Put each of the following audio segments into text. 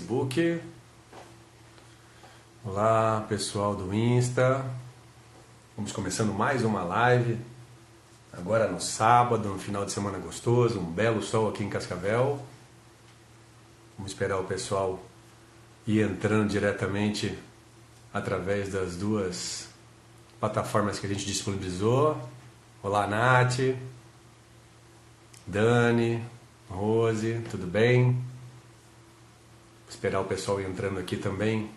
Facebook. Olá, pessoal do Insta. Vamos começando mais uma live. Agora no sábado, no final de semana gostoso, um belo sol aqui em Cascavel. Vamos esperar o pessoal ir entrando diretamente através das duas plataformas que a gente disponibilizou. Olá, Nath, Dani, Rose, tudo bem? Vou esperar o pessoal ir entrando aqui também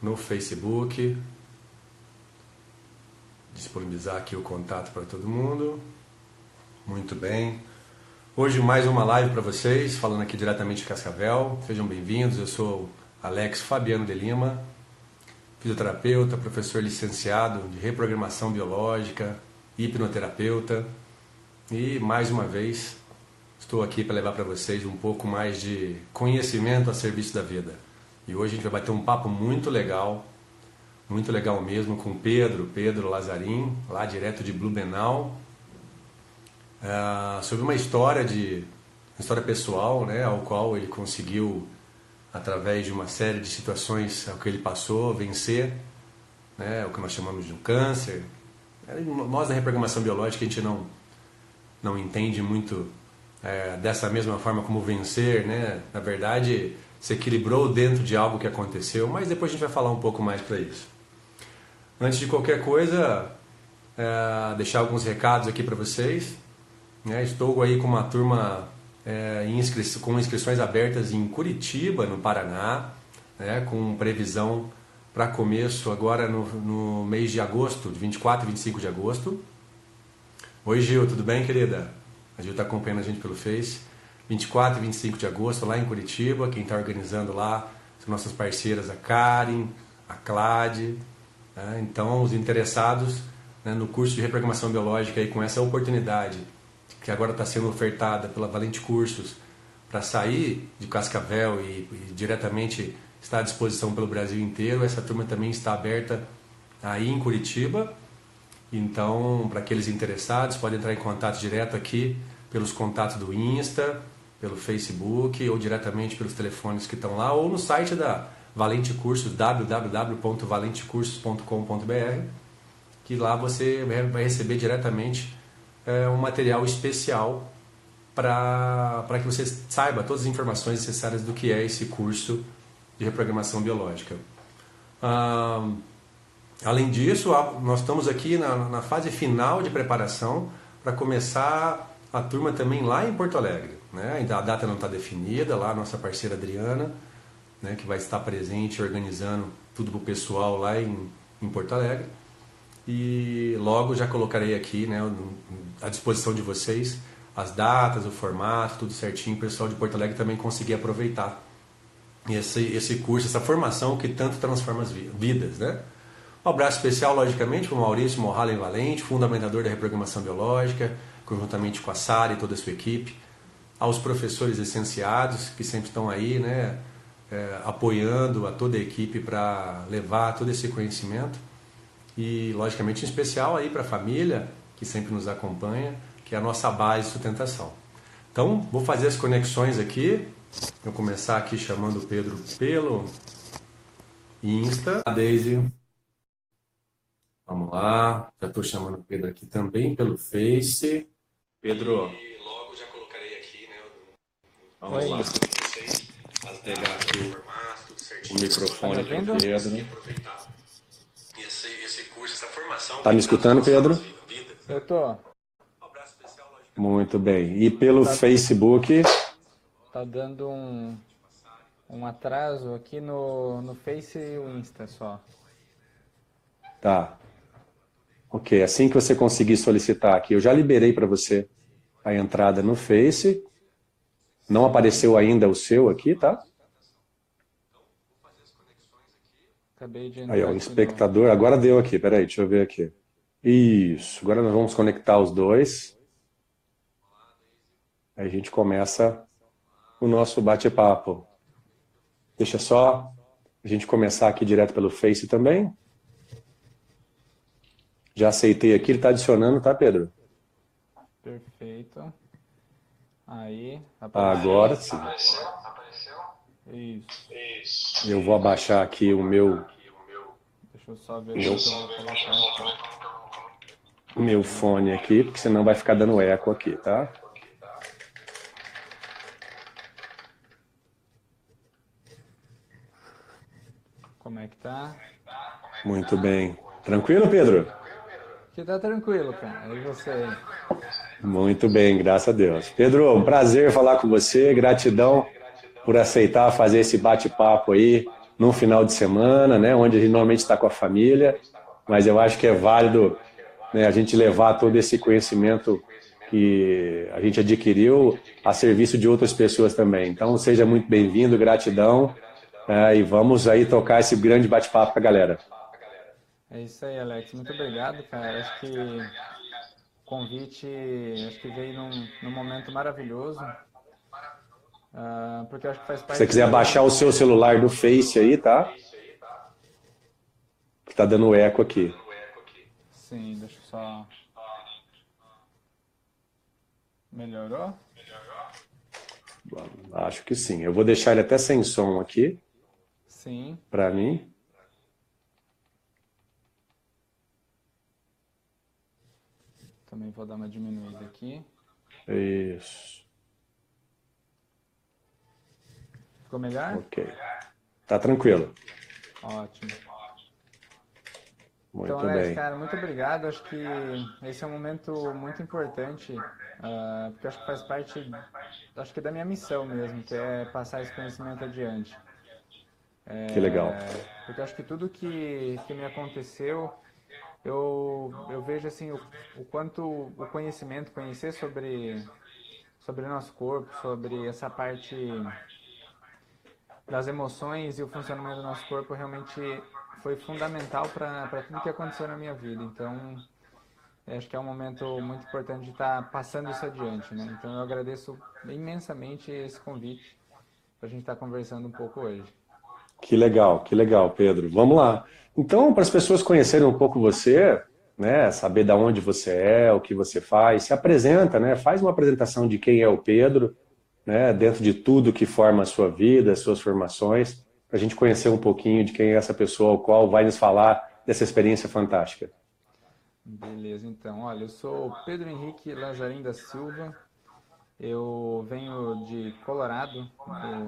no Facebook. Disponibilizar aqui o contato para todo mundo. Muito bem. Hoje mais uma live para vocês, falando aqui diretamente de Cascavel. Sejam bem-vindos. Eu sou Alex Fabiano de Lima, fisioterapeuta, professor licenciado de reprogramação biológica, hipnoterapeuta. E mais uma vez estou aqui para levar para vocês um pouco mais de conhecimento a serviço da vida. E hoje a gente vai bater um papo muito legal mesmo, com Pedro Lazarim, lá direto de Blumenau, sobre uma história pessoal, né, ao qual ele conseguiu, através de uma série de situações ao que ele passou, vencer, né, o que nós chamamos de um câncer. Nós da reprogramação biológica a gente não entende muito dessa mesma forma como vencer, né? Na verdade, se equilibrou dentro de algo que aconteceu, mas depois a gente vai falar um pouco mais para isso. Antes de qualquer coisa, deixar alguns recados aqui para vocês. Né? Estou aí com uma turma com inscrições abertas em Curitiba, no Paraná, né? Com previsão para começo agora no mês de agosto, de 24 e 25 de agosto. Oi, Gil, tudo bem, querida? A Gil está acompanhando a gente pelo Face. 24 e 25 de agosto, lá em Curitiba. Quem está organizando lá são nossas parceiras, a Karen, a Clade. Né? Então, os interessados, né, no curso de reprogramação biológica, aí, com essa oportunidade que agora está sendo ofertada pela Valente Cursos, para sair de Cascavel e diretamente estar à disposição pelo Brasil inteiro, essa turma também está aberta aí em Curitiba. Então, para aqueles interessados, podem entrar em contato direto aqui pelos contatos do Insta, pelo Facebook ou diretamente pelos telefones que estão lá ou no site da Valente Cursos, www.valentecursos.com.br, que lá você vai receber diretamente um material especial para que você saiba todas as informações necessárias do que é esse curso de reprogramação biológica. Além disso, nós estamos aqui na fase final de preparação para começar a turma também lá em Porto Alegre. Né? A data não está definida, lá a nossa parceira Adriana, né, que vai estar presente organizando tudo para o pessoal lá em Porto Alegre. E logo já colocarei aqui, né, à disposição de vocês as datas, o formato, tudo certinho, o pessoal de Porto Alegre também conseguir aproveitar esse curso, essa formação que tanto transforma as vidas, né? Um abraço especial, logicamente, para o Maurício Morhalen Valente, fundamentador da reprogramação biológica, conjuntamente com a Sara e toda a sua equipe, aos professores licenciados que sempre estão aí, né, apoiando a toda a equipe para levar todo esse conhecimento, e logicamente em especial aí para a família que sempre nos acompanha, que é a nossa base de sustentação. Então, vou fazer as conexões aqui. Vou começar aqui chamando o Pedro pelo Insta. A Daisy. Vamos lá, já estou chamando o Pedro aqui também pelo Face. Pedro, e logo já colocarei aqui, né? Vamos lá. Vou pegar aqui o microfone para o Pedro. Esse curso, essa formação. Tá me escutando, Pedro? Eu tô. Muito bem. E pelo Facebook? Tá dando um atraso aqui no Face e o Insta só. Tá. Ok, assim que você conseguir solicitar aqui, eu já liberei para você a entrada no Face. Não apareceu ainda o seu aqui, tá? Acabei de entrar. Aí, ó, o espectador, agora deu aqui, peraí, deixa eu ver aqui. Isso, agora nós vamos conectar os dois. Aí a gente começa o nosso bate-papo. Deixa só a gente começar aqui direto pelo Face também. Já aceitei aqui, ele está adicionando, tá, Pedro? Perfeito. Aí, agora sim. Apareceu? Isso. Eu vou abaixar aqui Deixa eu só ver o meu, que eu vou colocar aqui. meu fone aqui, porque senão vai ficar dando eco aqui, tá? Como é que tá? Muito bem. Tranquilo, Pedro? Aqui tá tranquilo, cara. E você aí? Muito bem, graças a Deus. Pedro, um prazer falar com você, gratidão por aceitar fazer esse bate-papo aí num final de semana, né, onde a gente normalmente está com a família, mas eu acho que é válido, né, a gente levar todo esse conhecimento que a gente adquiriu a serviço de outras pessoas também. Então, seja muito bem-vindo, gratidão, e vamos aí tocar esse grande bate-papo com a galera. É isso aí, Alex. Muito obrigado, cara. Acho que o convite acho que veio num momento maravilhoso, porque eu acho que faz Se você parte quiser do... baixar o seu celular do Face aí, tá? Que tá dando eco aqui. Sim, deixa eu só... Melhorou? Acho que sim. Eu vou deixar ele até sem som aqui, Sim. para mim. Também vou dar uma diminuída aqui. Isso. Ficou melhor? Ok. Tá tranquilo. Ótimo. Então, Muito Alex, bem. cara, muito obrigado. Acho que esse é um momento muito importante, porque acho que faz parte, acho que da minha missão mesmo, que é passar esse conhecimento adiante. Que legal. Porque acho que tudo que me aconteceu, eu vejo assim o quanto o conhecimento, conhecer sobre o nosso corpo, sobre essa parte das emoções e o funcionamento do nosso corpo realmente foi fundamental para tudo que aconteceu na minha vida. Então, acho que é um momento muito importante de estar passando isso adiante, né? Então, eu agradeço imensamente esse convite para a gente estar conversando um pouco hoje. Que legal, Pedro. Vamos lá. Então, para as pessoas conhecerem um pouco você, né, saber da onde você é, o que você faz, se apresenta, né? Faz uma apresentação de quem é o Pedro, né, dentro de tudo que forma a sua vida, as suas formações, para a gente conhecer um pouquinho de quem é essa pessoa ao qual vai nos falar dessa experiência fantástica. Beleza, então. Olha, eu sou Pedro Henrique Lazarim da Silva. Eu venho de Colorado,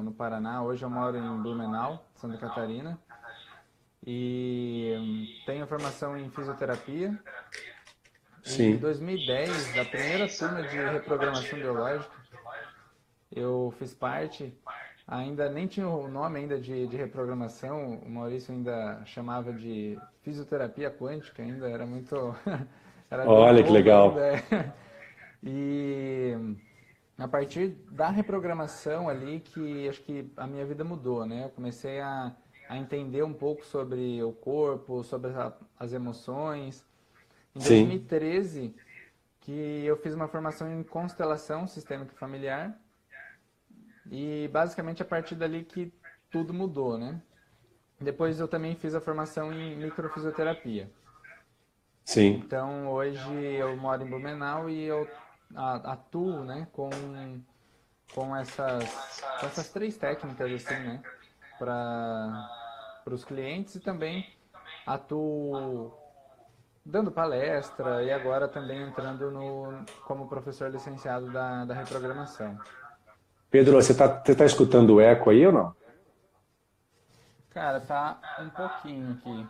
no Paraná. Hoje eu moro em Blumenau, Santa Catarina. E tenho formação em fisioterapia. E em Sim. 2010, a primeira turma de reprogramação biológica, eu fiz parte. Ainda nem tinha o nome ainda de reprogramação, o Maurício ainda chamava de fisioterapia quântica, ainda era muito... era bem Olha que novo ainda. legal. E a partir da reprogramação ali que acho que a minha vida mudou, né? Eu comecei a entender um pouco sobre o corpo, sobre as emoções. Em Sim, 2013, que eu fiz uma formação em constelação sistêmica familiar e basicamente a partir dali que tudo mudou, né? Depois eu também fiz a formação em microfisioterapia. sim, Então hoje eu moro em Blumenau e eu atuo, né, com essas três técnicas assim, né, para os clientes e também atuo dando palestra e agora também entrando como professor licenciado da reprogramação. Pedro, você tá escutando o eco aí ou não? Cara, tá um pouquinho aqui.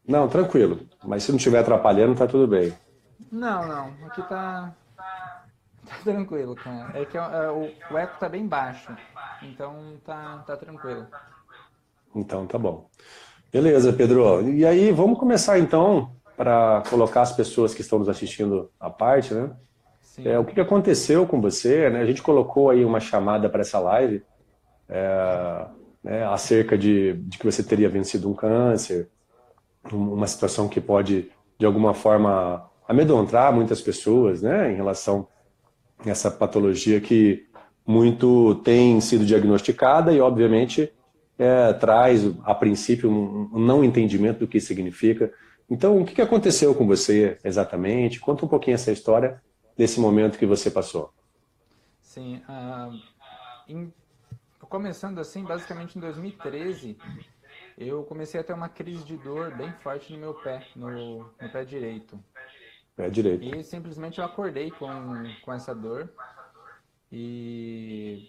Não, tranquilo. Mas se não estiver atrapalhando, tá tudo bem. Não, não, aqui tá tranquilo, cara. É que o eco tá bem baixo, então tá tranquilo. Então tá bom. Beleza, Pedro. E aí, vamos começar então, para colocar as pessoas que estão nos assistindo à parte, né? O Sim, que aconteceu com você, né? A gente colocou aí uma chamada para essa live, né, acerca de que você teria vencido um câncer, uma situação que pode, de alguma forma, amedrontar muitas pessoas, né, em relação a essa patologia que muito tem sido diagnosticada e, obviamente, traz, a princípio, um não entendimento do que significa. Então, o que aconteceu com você exatamente? Conta um pouquinho essa história desse momento que você passou. sim. começando assim, basicamente em 2013, eu comecei a ter uma crise de dor bem forte no meu pé, no pé direito. É direito. E simplesmente eu acordei com essa dor e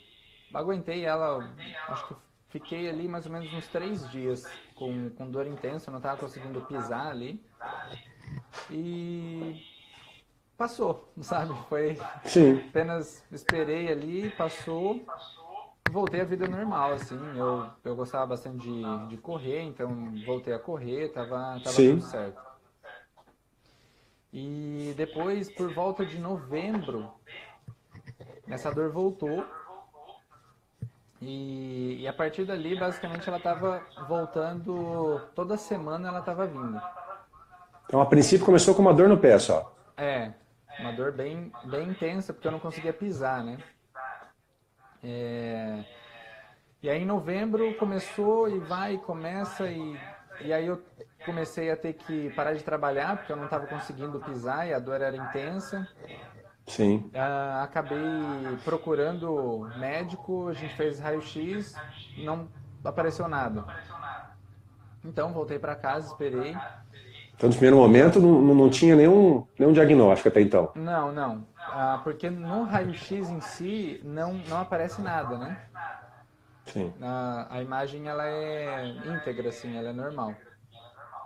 aguentei ela, acho que fiquei ali mais ou menos uns 3 dias com dor intensa, não estava conseguindo pisar ali. E passou, sabe? Foi Sim, apenas esperei ali, passou, voltei à vida normal, assim. Eu gostava bastante de correr, então voltei a correr, tava tudo sim. certo. E depois, por volta de novembro, essa dor voltou. E a partir dali, basicamente, ela estava voltando, toda semana ela estava vindo. Então, a princípio, começou com uma dor no pé só. É, uma dor bem intensa, porque eu não conseguia pisar, né? É, e aí em novembro começou e vai, começa e aí eu comecei a ter que parar de trabalhar, porque eu não estava conseguindo pisar e a dor era intensa. Sim, Acabei procurando médico, a gente fez raio-x, não apareceu nada. Então voltei para casa, esperei. então, no primeiro E momento, não tinha nenhum diagnóstico até então. não. Porque no raio-x em si não aparece nada, né? Sim, A imagem ela é íntegra, assim, ela é normal.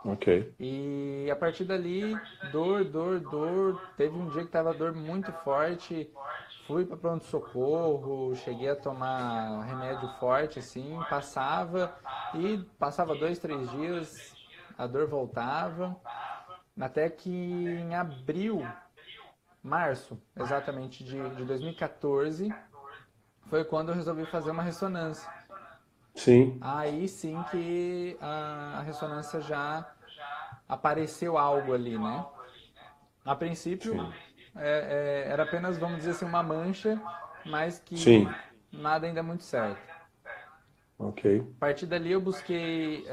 ok. E a partir dali, dor. Teve um dia que tava dor muito forte. Fui para pronto-socorro, cheguei a tomar remédio forte, assim, passava 2, 3 dias, a dor voltava. Até que em abril, março, exatamente de 2014, foi quando eu resolvi fazer uma ressonância. Sim, Aí sim que a ressonância já apareceu algo ali, né? A princípio sim, era apenas, vamos dizer assim, uma mancha, mas que sim, nada ainda muito certo. ok. A partir dali eu busquei,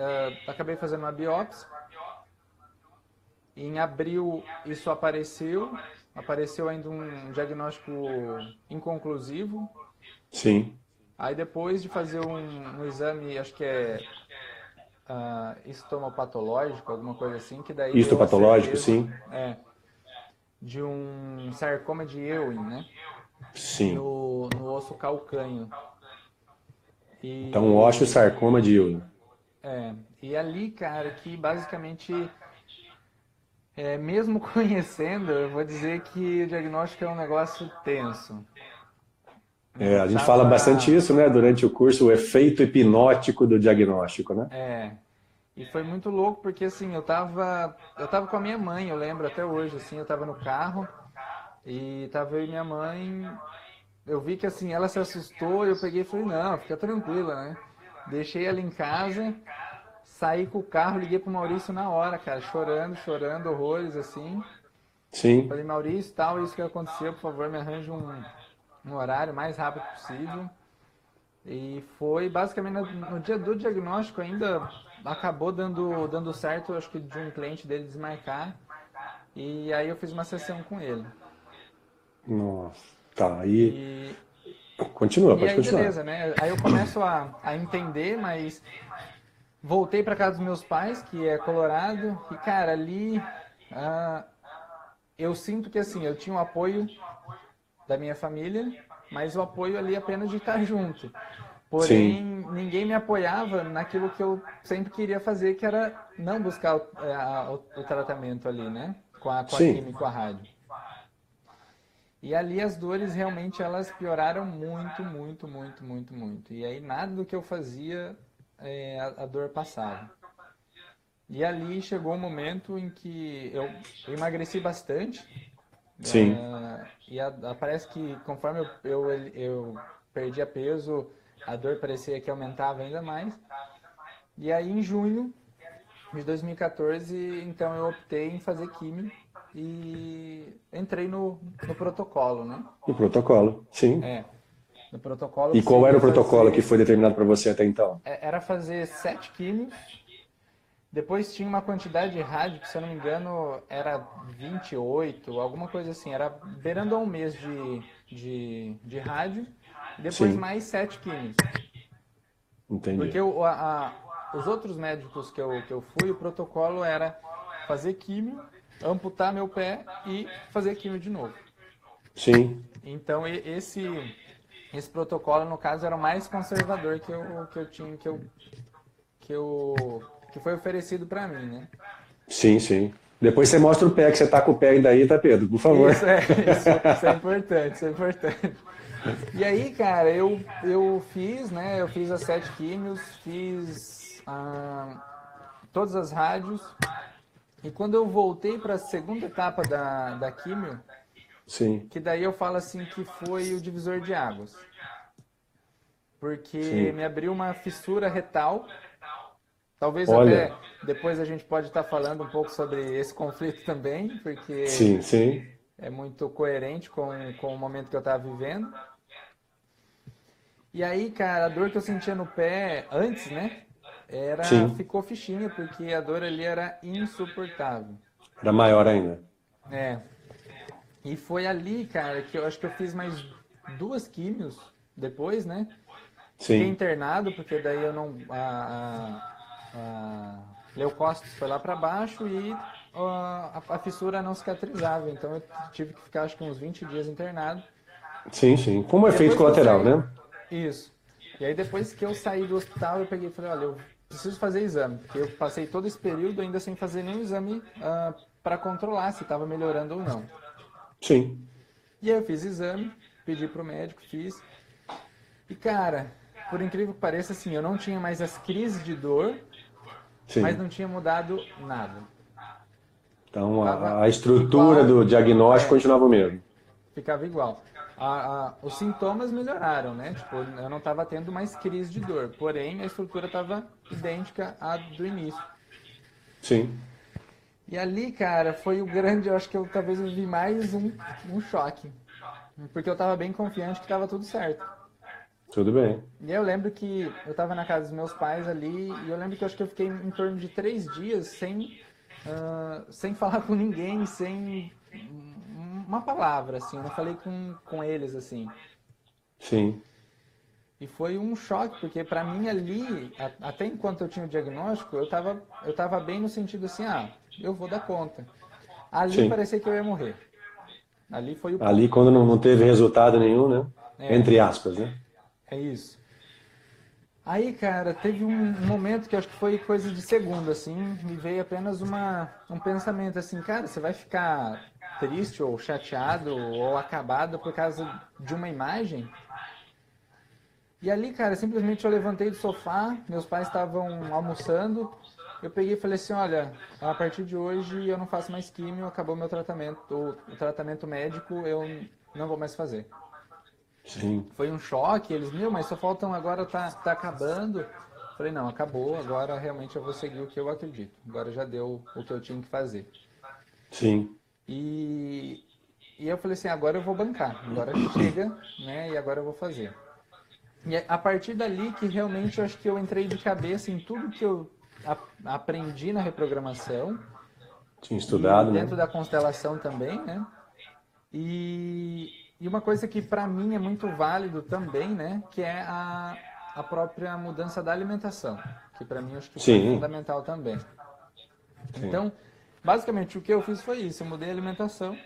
acabei fazendo uma biópsia. Em abril isso apareceu ainda um diagnóstico inconclusivo. Sim. Aí depois de fazer um exame, acho que é estomopatológico, alguma coisa assim, que daí deu a Histopatológico, certeza sim. de um sarcoma de Ewing, né? Sim. No osso calcâneo. Então, um E, osteosarcoma de Ewing. e ali, cara, que basicamente, mesmo conhecendo, eu vou dizer que o diagnóstico é um negócio tenso. É, Eu a gente fala bastante tava, isso, né, durante o curso, o efeito hipnótico do diagnóstico, né? e foi muito louco porque assim, eu tava com a minha mãe, eu lembro até hoje, assim, eu tava no carro e tava eu e minha mãe. Eu vi que assim, ela se assustou e eu peguei e falei, não, fica tranquila, né? Deixei ela em casa, saí com o carro, liguei pro Maurício na hora, cara, chorando horrores, assim. Sim. Falei, Maurício, tal, isso que aconteceu, por favor, me arranje um horário mais rápido possível. E foi basicamente no dia do diagnóstico ainda acabou dando certo, acho que de um cliente dele desmarcar. E aí eu fiz uma sessão com ele. Nossa. Tá, aí E, continua, e pode aí continuar. beleza, né? Aí eu começo a entender, mas voltei para casa dos meus pais, que é Colorado, e cara, ali ah, eu sinto que assim, eu tinha o apoio da minha família, mas o apoio ali apenas de estar junto. Porém, Sim, ninguém me apoiava naquilo que eu sempre queria fazer, que era não buscar o tratamento ali, né? Com a sim. química, com a rádio. E ali as dores realmente elas pioraram muito. E aí nada do que eu fazia a dor passava. E ali chegou um momento em que eu emagreci bastante. Sim. Parece que conforme eu perdia peso, a dor parecia que aumentava ainda mais. E aí em junho de 2014, então eu optei em fazer químio e entrei no protocolo, né? O protocolo, sim. É, no protocolo E que qual era seria o protocolo que fazer, foi determinado para você até então? era fazer 7 químios. Depois tinha uma quantidade de rádio que, se eu não me engano, era 28, alguma coisa assim. Era beirando a um mês de rádio. E depois Sim. mais 7 químios. Entendi. Porque os outros médicos que eu fui, o protocolo era fazer químio, amputar meu pé e fazer químio de novo. Sim, Então, esse protocolo, no caso, era o mais conservador que eu tinha, que foi oferecido para mim, né? sim, sim. Depois você mostra o pé, que você tá com o pé ainda aí, tá, Pedro? Por favor. Isso é importante, isso é importante. E aí, cara, eu fiz, né? Eu fiz as 7 químios, fiz todas as rádios. E quando eu voltei para a segunda etapa da químio, Sim, que daí eu falo assim que foi o divisor de águas. Porque sim. me abriu uma fissura retal. Talvez Olha, até depois a gente pode estar falando um pouco sobre esse conflito também, porque sim, sim, é muito coerente com o momento que eu estava vivendo. E aí, cara, a dor que eu sentia no pé antes, né, sim. ficou fichinha, porque a dor ali era insuportável. Era maior ainda. É, e foi ali, cara, que eu acho que eu fiz mais 2 químios depois, né? Fiquei Sim, internado, porque daí eu não. A leucócitos foi lá para baixo e a fissura não cicatrizava. Então eu tive que ficar acho que uns 20 dias internado. sim, sim. Como E efeito depois que eu colateral, saí. né? Isso. E aí depois que eu saí do hospital, eu peguei e falei, olha, eu preciso fazer exame. Porque eu passei todo esse período ainda sem fazer nenhum exame para controlar se estava melhorando ou não. Sim, E aí eu fiz exame, pedi pro médico, fiz. E cara, por incrível que pareça, assim, eu não tinha mais as crises de dor, mas sim. não tinha mudado nada. Então Tava a estrutura igual, do diagnóstico continuava o mesmo. ficava igual. Os sintomas melhoraram, né? Tipo, eu não estava tendo mais crise de dor, porém a estrutura estava idêntica à do início. Sim, E ali, cara, foi o grande, eu acho que eu talvez eu vi mais um choque, porque eu estava bem confiante que estava tudo certo. tudo bem. E aí eu lembro que eu estava na casa dos meus pais ali, e eu lembro que eu acho que eu fiquei em torno de 3 dias sem falar com ninguém, sem uma palavra, assim, eu não falei com eles, assim. Sim, E foi um choque, porque para mim ali, até enquanto eu tinha o diagnóstico, eu tava bem no sentido assim, eu vou dar conta. Ali sim. parecia que eu ia morrer. Ali foi o Ali, ponto. quando não teve resultado nenhum, né? É, Entre aspas, né? é isso. Aí, cara, teve um momento que eu acho que foi coisa de segundo, assim, me veio apenas um pensamento assim, cara, você vai ficar triste ou chateado ou acabado por causa de uma imagem? E ali, cara, simplesmente eu levantei do sofá, meus pais estavam almoçando, eu peguei e falei assim, olha, a partir de hoje eu não faço mais químio, acabou meu tratamento, o tratamento médico eu não vou mais fazer. Sim, Foi um choque, eles, mas só faltam agora, tá acabando. Falei, não, acabou, agora realmente eu vou seguir o que eu acredito. Agora já deu o que eu tinha que fazer. sim, E, e eu falei assim, agora eu vou bancar, agora chega, né, e agora eu vou fazer. E é a partir dali que realmente eu acho que eu entrei de cabeça em tudo que eu aprendi na reprogramação tinha e estudado, né? dentro da constelação também, né? E uma coisa que para mim é muito válido também, né? Que é a própria mudança da alimentação, que para mim eu acho que foi Sim, fundamental também. sim, Então, basicamente o que eu fiz foi isso, eu mudei a alimentação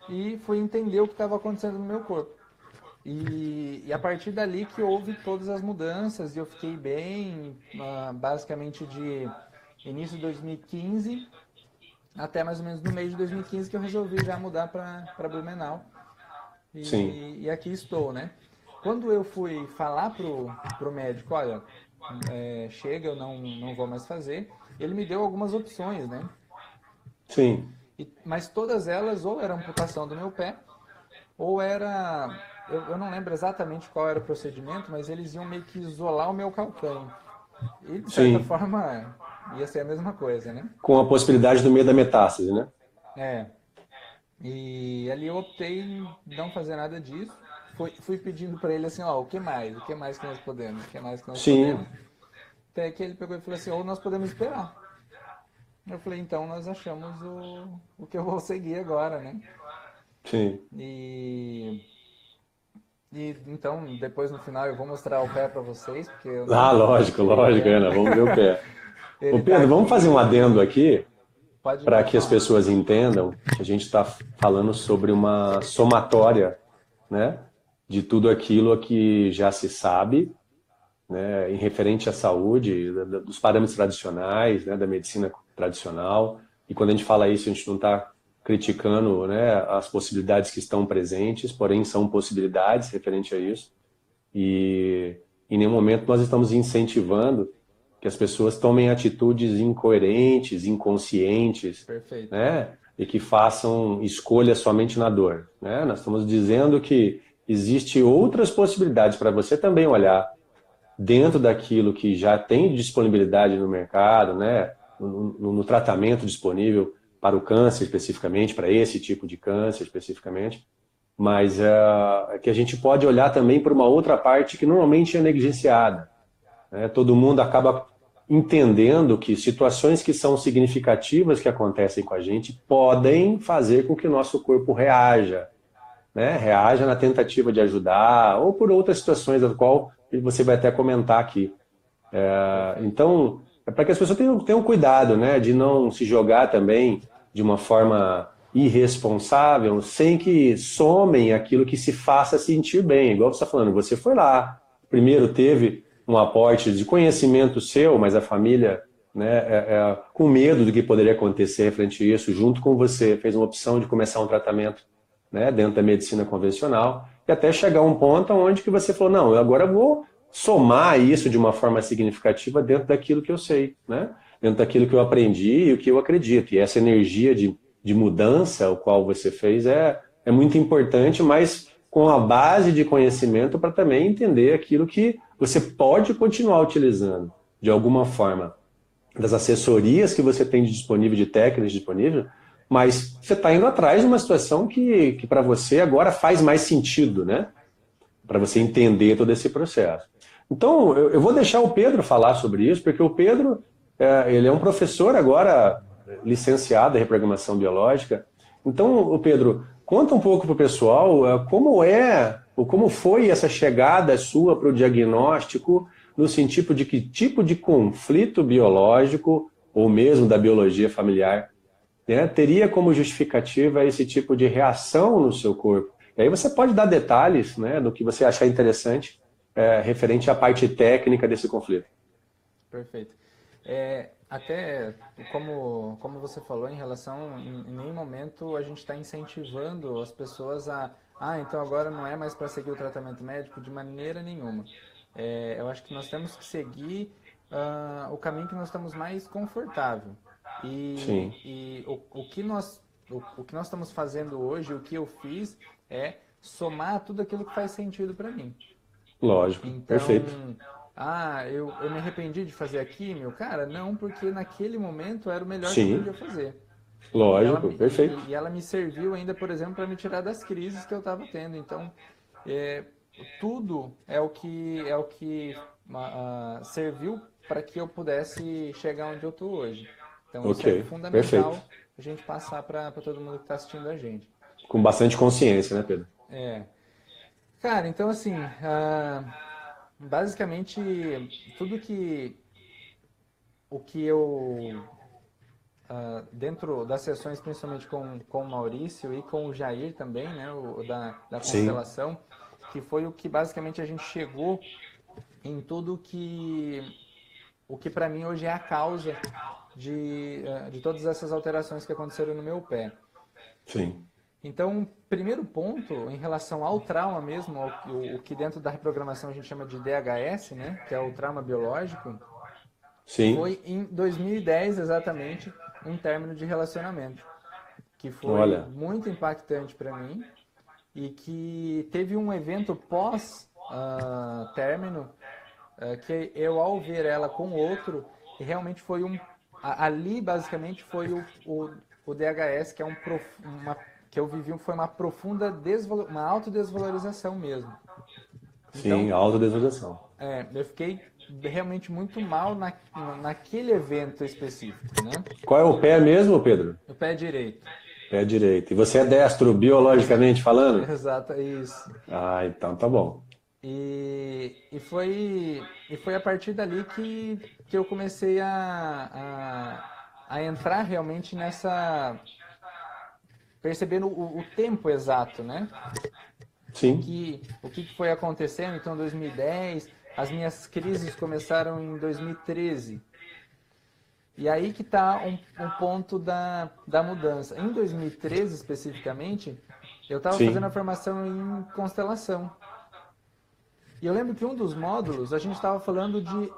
e fui entender o que estava acontecendo no meu corpo. E a partir dali que houve todas as mudanças e eu fiquei bem, basicamente de início de 2015 até mais ou menos no meio de 2015 que eu resolvi já mudar para Blumenau. sim, E aqui estou, né? Quando eu fui falar pro médico, olha, chega, eu não vou mais fazer, ele me deu algumas opções, né? sim, Mas todas elas ou era amputação do meu pé, ou era. Eu não lembro exatamente qual era o procedimento, mas eles iam meio que isolar o meu calcânio. E de certa sim. forma ia ser a mesma coisa, né? Com a possibilidade do meio da metástase, né? É. E ali eu optei em não fazer nada disso. Fui pedindo para ele assim, ó, o que mais? O que mais que nós podemos? O que mais que nós Sim, podemos? Até que ele pegou e falou assim, ou nós podemos esperar. Eu falei, então nós achamos o que eu vou seguir agora, né? sim, E E então, depois no final eu vou mostrar o pé para vocês, porque eu Ah, não lógico, tirei o lógico, pé. Ana, vamos ver o pé. Ô Ele tá Pedro, vamos fazer um aqui. adendo aqui para Pode que as falar. pessoas entendam que a gente está falando sobre uma somatória, né, de tudo aquilo que já se sabe, né, em referente à saúde, dos parâmetros tradicionais, né, da medicina tradicional. E quando a gente fala isso, a gente não está criticando, né, as possibilidades que estão presentes, porém são possibilidades referente a isso. E em nenhum momento nós estamos incentivando que as pessoas tomem atitudes incoerentes, inconscientes, Perfeito. né? E que façam escolhas somente na dor, né? Nós estamos dizendo que existe outras possibilidades para você também olhar dentro daquilo que já tem disponibilidade no mercado, né? No tratamento disponível para o câncer especificamente, para esse tipo de câncer especificamente, mas que a gente pode olhar também para uma outra parte que normalmente é negligenciada, né? Todo mundo acaba entendendo que situações que são significativas que acontecem com a gente podem fazer com que o nosso corpo reaja, né? Reaja na tentativa de ajudar ou por outras situações, a qual você vai até comentar aqui. Perfeito. Então, é para que as pessoas tenham cuidado, né, de não se jogar também de uma forma irresponsável, sem que somem aquilo que se faça sentir bem. Igual você está falando, você foi lá, primeiro teve um aporte de conhecimento seu, mas a família, né, com medo do que poderia acontecer frente a isso, junto com você, fez uma opção de começar um tratamento, né, dentro da medicina convencional, e até chegar a um ponto onde que você falou, não, eu agora vou somar isso de uma forma significativa dentro daquilo que eu sei, né? Dentro daquilo que eu aprendi e o que eu acredito. E essa energia de mudança, o qual você fez, é muito importante, mas com a base de conhecimento para também entender aquilo que você pode continuar utilizando de alguma forma das assessorias que você tem disponível, de técnicas disponíveis, mas você está indo atrás de uma situação que para você agora faz mais sentido, né? Para você entender todo esse processo. Então, eu vou deixar o Pedro falar sobre isso, porque o Pedro, ele é um professor agora licenciado em reprogramação biológica. Então, o Pedro, conta um pouco para o pessoal como é, ou como foi essa chegada sua para o diagnóstico, no sentido de que tipo de conflito biológico, ou mesmo da biologia familiar, né, teria como justificativa esse tipo de reação no seu corpo. E aí você pode dar detalhes, né, do que você achar interessante referente à parte técnica desse conflito. Perfeito. Até como você falou em relação, em nenhum momento a gente está incentivando as pessoas então agora não é mais para seguir o tratamento médico de maneira nenhuma. Eu acho que nós temos que seguir o caminho que nós estamos mais confortável. Sim, E o que nós estamos fazendo hoje, o que eu fiz, é somar tudo aquilo que faz sentido para mim. lógico, perfeito. Então, eu me arrependi de fazer a químio? Cara, não, porque naquele momento era o melhor que eu Sim, podia fazer. lógico, perfeito. E ela me serviu ainda, por exemplo, para me tirar das crises que eu estava tendo. Então, é, tudo é o que serviu para que eu pudesse chegar onde eu estou hoje. Então, isso Ok, é perfeito. fundamental a gente passar para todo mundo que está assistindo a gente. Com bastante consciência, né, Pedro? É, cara, então assim, basicamente tudo o que eu dentro das sessões, principalmente com o Maurício e com o Jair também, né, da Sim, constelação, que foi o que basicamente a gente chegou em tudo o que para mim hoje é a causa de todas essas alterações que aconteceram no meu pé. sim, Então, primeiro ponto, em relação ao trauma mesmo, o que dentro da reprogramação a gente chama de DHS, né, que é o trauma biológico, sim. foi em 2010 exatamente um término de relacionamento, que foi Olha, muito impactante para mim e que teve um evento pós término que eu ao ver ela com outro, realmente foi ali basicamente foi o DHS, que é que eu vivi, foi uma profunda uma autodesvalorização mesmo. sim, Então, autodesvalorização. eu fiquei realmente muito mal naquele evento específico, né? Qual é o pé mesmo, Pedro? O pé direito. Pé direito. E você é destro, biologicamente falando? Exato, é isso. Ah, então tá bom. E foi a partir dali que eu comecei a entrar realmente nessa, percebendo o tempo exato, né? O Sim, que, o que foi acontecendo, então, em 2010, as minhas crises começaram em 2013. E aí que está um ponto da mudança. Em 2013, especificamente, eu estava fazendo a sim. formação em constelação. E eu lembro que um dos módulos, a gente estava falando de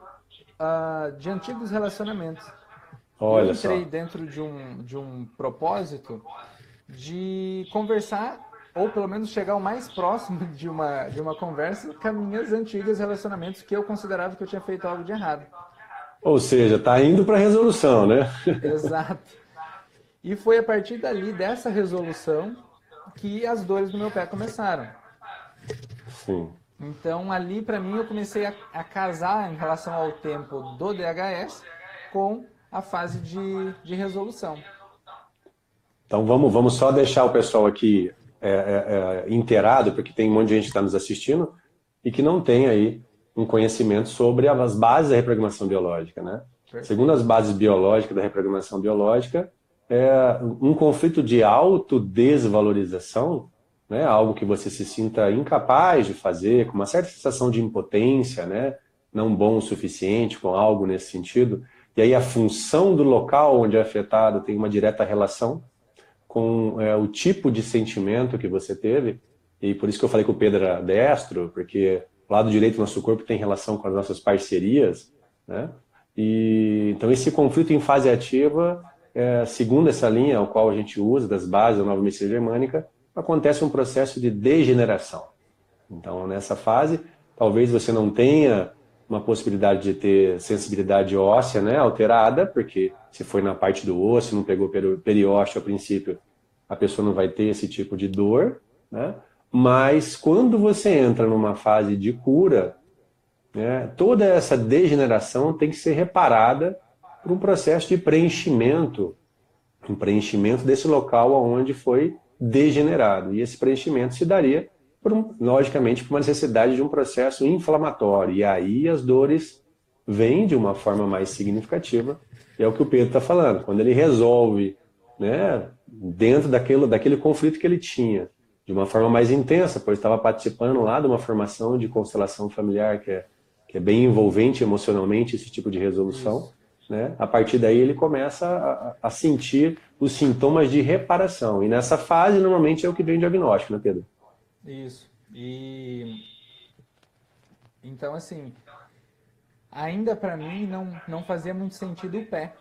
antigos relacionamentos. E eu Olha entrei só. dentro de um propósito de conversar, ou pelo menos chegar o mais próximo de uma conversa com as minhas antigas relacionamentos que eu considerava que eu tinha feito algo de errado. Ou seja, tá indo para resolução, né? Exato. E foi a partir dali, dessa resolução, que as dores do meu pé começaram. Sim. Então, ali, para mim, eu comecei a casar em relação ao tempo do DHS com a fase de resolução. Então vamos só deixar o pessoal aqui inteirado, porque tem um monte de gente que está nos assistindo e que não tem aí um conhecimento sobre as bases da reprogramação biológica, né? Segundo as Perfeito. bases biológicas da reprogramação biológica, é um conflito de autodesvalorização, né? Algo que você se sinta incapaz de fazer, com uma certa sensação de impotência, né? Não bom o suficiente, com algo nesse sentido. E aí a função do local onde é afetado tem uma direta relação com o tipo de sentimento que você teve. E por isso que eu falei que o Pedro era destro, porque o lado direito do nosso corpo tem relação com as nossas parcerias, né? E então esse conflito em fase ativa, segundo essa linha ao qual a gente usa das bases da nova medicina germânica, acontece um processo de degeneração. Então nessa fase, talvez você não tenha uma possibilidade de ter sensibilidade óssea, né, alterada, porque se foi na parte do osso, não pegou periósteo a princípio, a pessoa não vai ter esse tipo de dor, né? Mas quando você entra numa fase de cura, né, toda essa degeneração tem que ser reparada por um processo de preenchimento, um preenchimento desse local onde foi degenerado. E esse preenchimento se daria, logicamente, por uma necessidade de um processo inflamatório. E aí as dores vêm de uma forma mais significativa. E é o que o Pedro está falando. Quando ele resolve, né, dentro daquele conflito que ele tinha, de uma forma mais intensa, pois estava participando lá de uma formação de constelação familiar que é bem envolvente emocionalmente, esse tipo de resolução, Isso. né? A partir daí ele começa a sentir os sintomas de reparação. E nessa fase, normalmente, é o que vem o diagnóstico, né, Pedro? Isso. E então, assim, ainda para mim não fazia muito sentido o pé.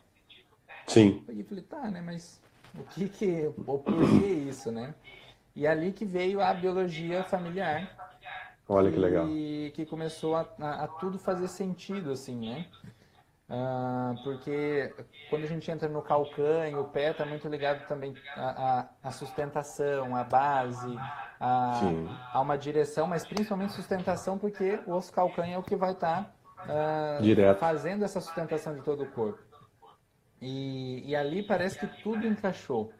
Sim. Peguei e falei, tá, né, mas o porquê isso, né? E ali que veio a biologia familiar, Olha que legal. que começou a tudo fazer sentido, assim, né? Porque quando a gente entra no calcânio, o pé está muito ligado também à sustentação, à base, a, Sim. a uma direção, mas principalmente sustentação, porque o osso calcânio é o que vai estar Direto. fazendo essa sustentação de todo o corpo. E ali parece que tudo encaixou.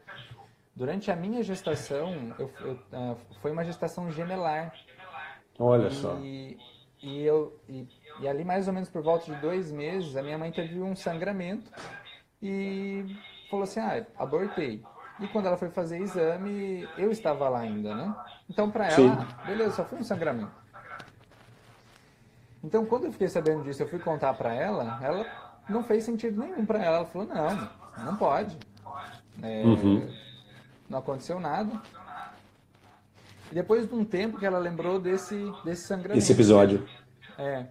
Durante a minha gestação, foi uma gestação gemelar. Olha só. E, e ali, mais ou menos por volta de 2 meses, a minha mãe teve um sangramento e falou assim: ah, abortei. E quando ela foi fazer exame, eu estava lá ainda, né? Então, pra Sim. ela, beleza, só foi um sangramento. Então, quando eu fiquei sabendo disso, eu fui contar pra ela não fez sentido nenhum pra ela. Ela falou: não pode. Uhum. Não aconteceu nada. E depois de um tempo que ela lembrou desse Esse sangramento mesmo. episódio. É.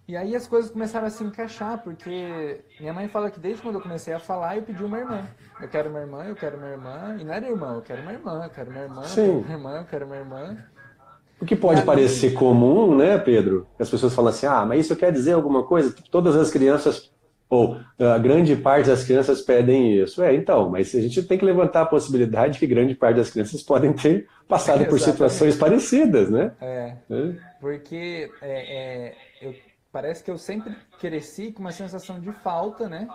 E aí as coisas começaram a se encaixar, porque minha mãe fala que desde quando eu comecei a falar, eu pedi uma irmã. Eu quero uma irmã, eu quero uma irmã. E não era irmão, eu quero uma irmã, eu quero uma irmã, eu quero uma Sim. irmã, eu quero uma irmã. O que E pode parecer ali, comum, né, Pedro? As pessoas falam assim, ah, mas isso quer dizer alguma coisa? Todas as crianças, ou a grande parte das crianças pedem isso. Então, mas a gente tem que levantar a possibilidade que grande parte das crianças podem ter passado por situações exatamente. parecidas, né? É, porque parece que eu sempre cresci com uma sensação de falta, né?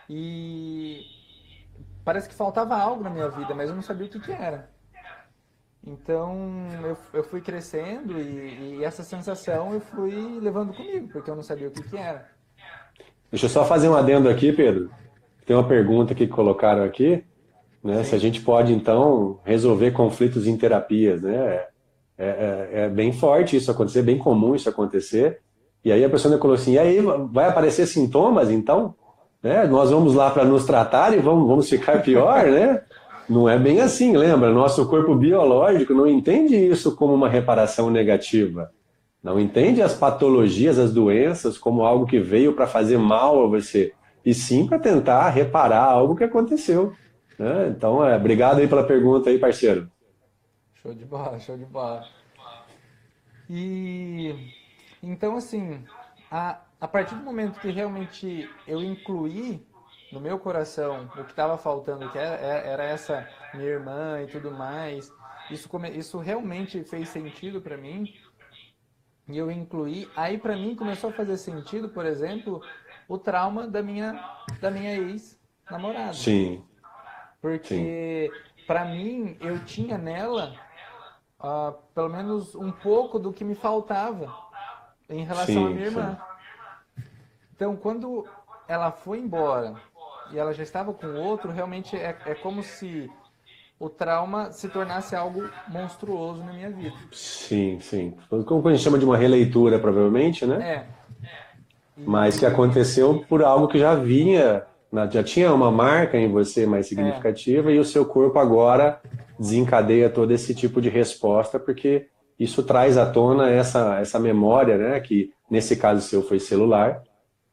E parece que faltava algo na minha vida, mas eu não sabia o que que era. Então eu fui crescendo e essa sensação eu fui levando comigo, porque eu não sabia o que que era. Deixa eu só fazer um adendo aqui, Pedro. Tem uma pergunta que colocaram aqui, né? Se a Sim, gente pode, então, resolver conflitos em terapias, né? É bem forte isso acontecer, bem comum isso acontecer. E aí a pessoa falou assim, e aí vai aparecer sintomas, então? Né? Nós vamos lá para nos tratar e vamos ficar pior, né? Não é bem assim, lembra? Nosso corpo biológico não entende isso como uma reparação negativa. Não entende as patologias, as doenças como algo que veio para fazer mal a você, e sim para tentar reparar algo que aconteceu, né? Então, obrigado aí pela pergunta aí, parceiro. show de bola, show de bola. E então assim, a partir do momento que realmente eu incluí no meu coração o que estava faltando, que era essa minha irmã e tudo mais, isso realmente fez sentido para mim e eu incluí. Aí para mim começou a fazer sentido, por exemplo, o trauma da minha ex-namorada, Sim, sim, porque para mim eu tinha nela pelo menos um pouco do que me faltava em relação à sim, minha sim. irmã. Então, quando ela foi embora e ela já estava com outro, realmente é como se o trauma se tornasse algo monstruoso na minha vida. Sim, sim. Como a gente chama de uma releitura, provavelmente, né? É, Mas que e aconteceu por algo que já vinha, já tinha uma marca em você mais é, significativa e o seu corpo agora desencadeia todo esse tipo de resposta, porque isso traz à tona essa memória, né? Que nesse caso seu foi celular,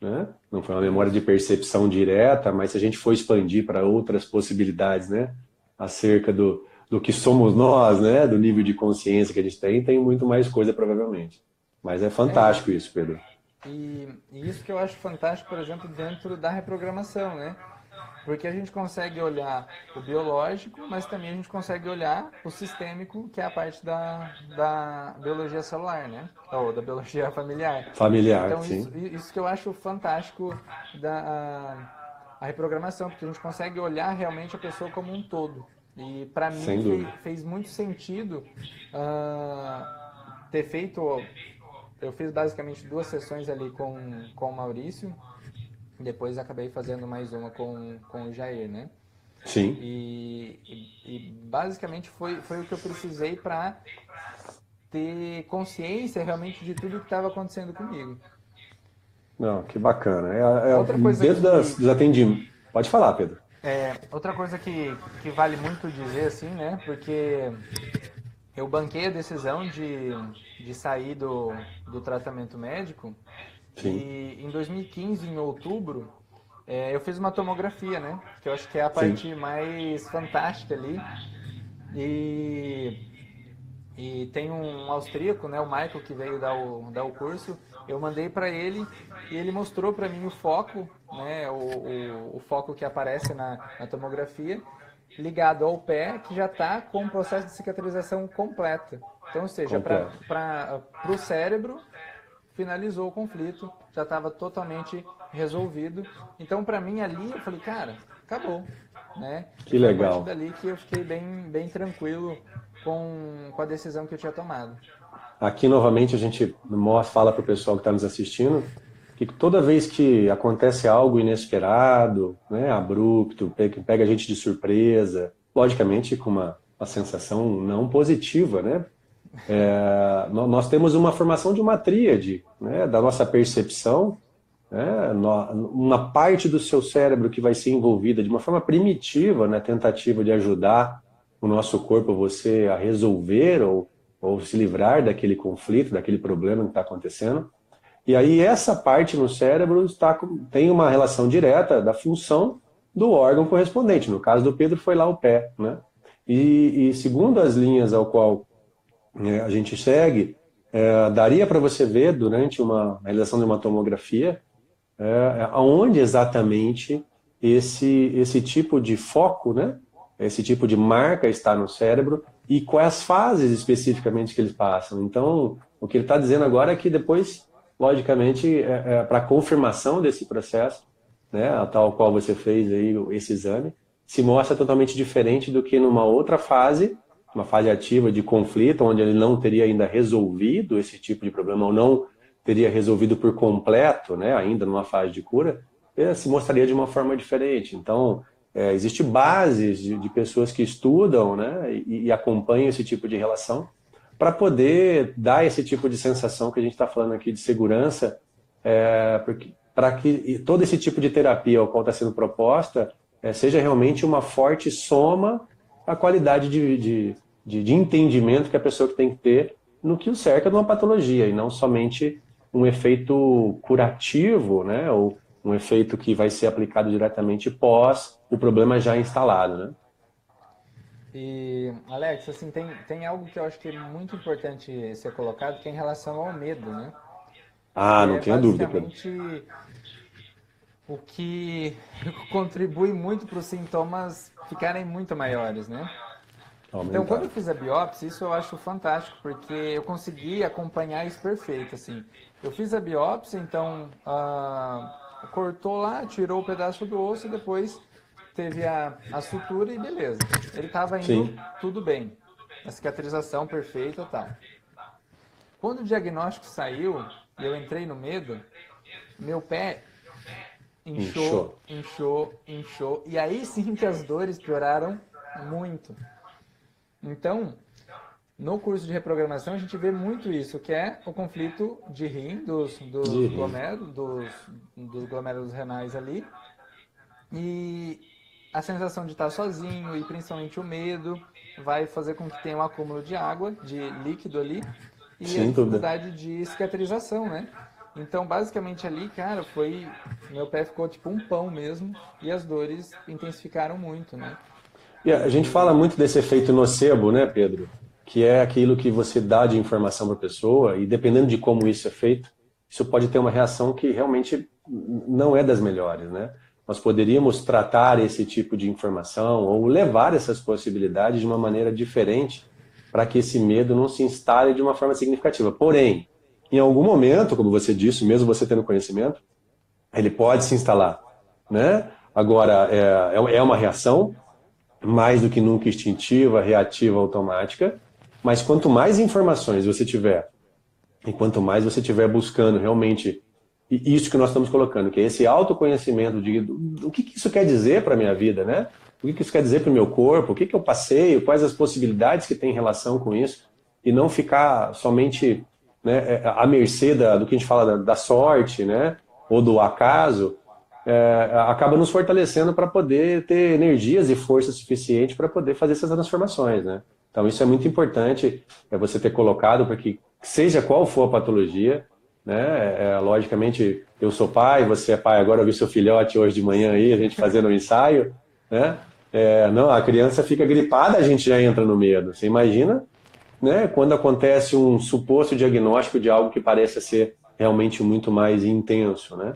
né? Não foi uma memória de isso. percepção direta, mas se a gente for expandir para outras possibilidades, né? Acerca do que somos nós, né? Do nível de consciência que a gente tem muito mais coisa provavelmente. Mas é É, fantástico isso, Pedro. e isso que eu acho fantástico, por exemplo, dentro da reprogramação, né? Porque a gente consegue olhar o biológico, mas também a gente consegue olhar o sistêmico, que é a parte da biologia celular, né? Ou da biologia familiar. Familiar, Então, isso, sim, isso que eu acho fantástico a reprogramação, porque a gente consegue olhar realmente a pessoa como um todo. E para mim sem dúvida. fez muito sentido ter feito. Eu fiz basicamente 2 sessões ali com o Maurício, depois acabei fazendo mais uma com o Jair, né? Sim. E basicamente foi o que eu precisei para ter consciência realmente de tudo que estava acontecendo comigo. Não, que bacana. Outra coisa Dentro dos atendimentos. Pode falar, Pedro. que vale muito dizer assim, né? Porque eu banquei a decisão de sair do tratamento médico Sim, e em 2015, em outubro, eu fiz uma tomografia, né? Que eu acho que é a sim, parte mais fantástica ali. E, e tem um austríaco, né? O Michael, que veio dar o curso. Eu mandei para ele e ele mostrou para mim o foco, né? O foco que aparece na tomografia ligado ao pé que já está com o processo de cicatrização completa. Então, ou seja, completo. para o cérebro, finalizou o conflito, já estava totalmente resolvido. Então, para mim ali, eu falei, cara, acabou, né? E Que foi a partir legal. dali que eu fiquei bem tranquilo com a decisão que eu tinha tomado. Aqui, novamente, a gente fala para o pessoal que está nos assistindo que toda vez que acontece algo inesperado, né, abrupto, pega a gente de surpresa, logicamente com uma sensação não positiva, né? Nós temos uma formação de uma tríade, né, da nossa percepção, né, uma parte do seu cérebro que vai ser envolvida de uma forma primitiva na tentativa de ajudar o nosso corpo, você a resolver ou se livrar daquele conflito, daquele problema que está acontecendo. E aí essa parte no cérebro tem uma relação direta da função do órgão correspondente. No caso do Pedro foi lá o pé, né? E segundo as linhas ao qual a gente segue, daria para você ver durante uma realização de uma tomografia aonde exatamente esse tipo de foco, né? Esse tipo de marca está no cérebro e quais fases especificamente que eles passam. Então, o que ele está dizendo agora é que depois, logicamente, para confirmação desse processo, né, a tal qual você fez aí esse exame, se mostra totalmente diferente do que numa outra fase, uma fase ativa de conflito, onde ele não teria ainda resolvido esse tipo de problema, ou não teria resolvido por completo, né, ainda numa fase de cura, ele se mostraria de uma forma diferente. Então, existe bases de pessoas que estudam, né, e acompanham esse tipo de relação para poder dar esse tipo de sensação que a gente está falando aqui de segurança, para que todo esse tipo de terapia ao qual está sendo proposta seja realmente uma forte soma à qualidade de entendimento que a pessoa tem que ter no que o cerca de uma patologia, e não somente um efeito curativo, né, ou um efeito que vai ser aplicado diretamente pós o problema já instalado, né? E, Alex, assim, tem algo que eu acho que é muito importante ser colocado, que é em relação ao medo, né? Ah, Que não é tenha dúvida, Pedro. basicamente o que contribui muito para os sintomas ficarem muito maiores, né? Então, quando Aumentar. eu fiz a biópsia, isso eu acho fantástico, porque eu consegui acompanhar isso perfeito, assim. Eu fiz a biópsia, então, cortou lá, tirou o pedaço do osso e depois teve a sutura e beleza. Ele estava indo Sim, tudo bem. A cicatrização perfeita e tal. Quando o diagnóstico saiu e eu entrei no medo, meu pé inchou, inchou. inchou, inchou. E aí sim que as dores pioraram muito. Então, no curso de reprogramação a gente vê muito isso, que é o conflito de rim, De rim. dos glomérulos renais ali, e a sensação de estar sozinho e principalmente o medo vai fazer com que tenha um acúmulo de água, de líquido ali, e a Sem dúvida. dificuldade de cicatrização, né? Então, basicamente ali, cara, foi. Meu pé ficou tipo um pão mesmo, e as dores intensificaram muito, né? E a gente fala E muito desse efeito nocebo, né, Pedro? Que é aquilo que você dá de informação para a pessoa, e dependendo de como isso é feito, isso pode ter uma reação que realmente não é das melhores, né? Nós poderíamos tratar esse tipo de informação ou levar essas possibilidades de uma maneira diferente para que esse medo não se instale de uma forma significativa. Porém, em algum momento, como você disse, mesmo você tendo conhecimento, ele pode se instalar, né? Agora, é uma reação, mais do que nunca instintiva, reativa, automática, mas quanto mais informações você tiver, e quanto mais você estiver buscando realmente isso que nós estamos colocando, que é esse autoconhecimento do que isso quer dizer para a minha vida, né? O que isso quer dizer para o meu corpo, o que eu passeio, quais as possibilidades que tem em relação com isso, e não ficar somente, né, à mercê do que a gente fala da sorte, né, ou do acaso, acaba nos fortalecendo para poder ter energias e força suficiente para poder fazer essas transformações, né? Então isso é muito importante, você ter colocado para que seja qual for a patologia, né? Logicamente eu sou pai, você é pai agora, eu vi seu filhote hoje de manhã aí, a gente fazendo um ensaio, né? Não, a criança fica gripada, a gente já entra no medo. Você imagina, né? Quando acontece um suposto diagnóstico de algo que pareça ser realmente muito mais intenso, né?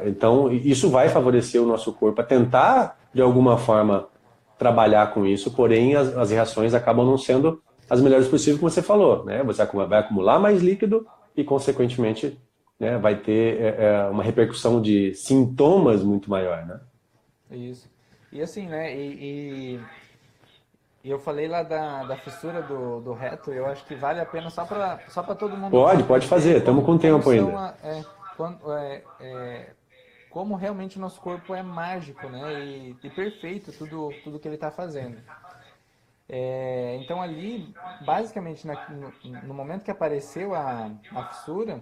Então, isso vai favorecer o nosso corpo a tentar, de alguma forma, trabalhar com isso, porém, as reações acabam não sendo as melhores possíveis, como você falou, né? Você vai acumular mais líquido e, consequentemente, né, vai ter uma repercussão de sintomas muito maior, né? isso. E assim, né? E eu falei lá da fissura do reto, eu acho que vale a pena só para todo mundo Pode compreender fazer, estamos com como tempo são ainda. como realmente o nosso corpo é mágico, né? E perfeito tudo que ele está fazendo. Então ali, basicamente, no momento que apareceu a fissura,